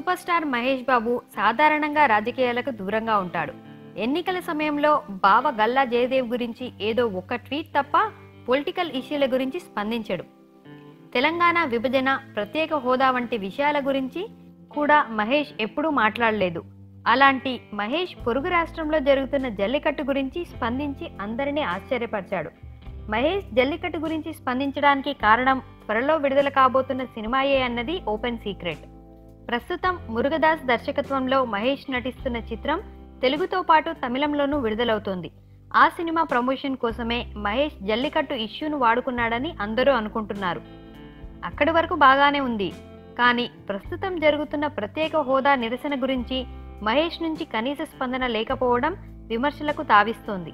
Super star Mahesh Babu సాధారణంగా రాజకీయాలకు దూరంగా ఉంటాడు. ఎన్నికల సమయంలో బావ గల్లా జయదేవ్ గురించి ఏదో ఒక ట్వీట్ తప్ప పొలిటికల్ ఇష్యూల గురించి స్పందించడు. తెలంగాణ విభజన, ప్రత్యేక హోదా వంటి విషయాల గురించి కూడా మహేష్ ఎప్పుడూ మాట్లాడలేదు. అలాంటి మహేష్ పొరుగు రాష్ట్రంలో జరుగుతున్న జల్లికట్టు గురించి స్పందించి అందరినీ ఆశ్చర్యపరిచాడు. మహేష్ జల్లికట్టు గురించి స్పందించడానికి కారణం త్వరలో విడుదల కాబోతున్న సినిమాయే అన్నది ఓపెన్ సీక్రెట్. ప్రస్తుతం మురుగదాస్ దర్శకత్వంలో మహేష్ నటిస్తున్న చిత్రం తెలుగుతో పాటు తమిళంలోనూ విడుదలవుతోంది. ఆ సినిమా ప్రమోషన్ కోసమే మహేష్ జల్లికట్టు ఇష్యూను వాడుకున్నాడని అందరూ అనుకుంటున్నారు. అక్కడి వరకు బాగానే ఉంది. కానీ ప్రస్తుతం జరుగుతున్న ప్రత్యేక హోదా నిరసన గురించి మహేష్ నుంచి కనీస స్పందన లేకపోవడం విమర్శలకు తావిస్తోంది.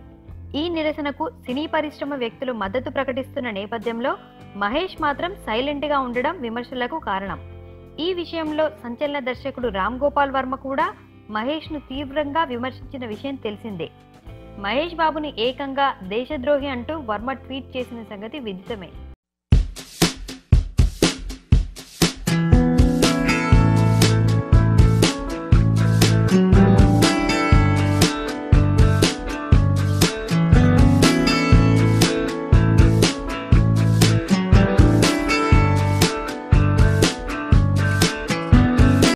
ఈ నిరసనకు సినీ పరిశ్రమ వ్యక్తులు మద్దతు ప్రకటిస్తున్న నేపథ్యంలో మహేష్ మాత్రం సైలెంట్గా ఉండడం విమర్శలకు కారణం. ఈ విషయంలో సంచలన దర్శకుడు రామ్ గోపాల్ వర్మ కూడా మహేష్ను తీవ్రంగా విమర్శించిన విషయం తెలిసిందే. మహేష్ బాబుని ఏకంగా దేశద్రోహి అంటూ వర్మ ట్వీట్ చేసిన సంగతి విదితమే.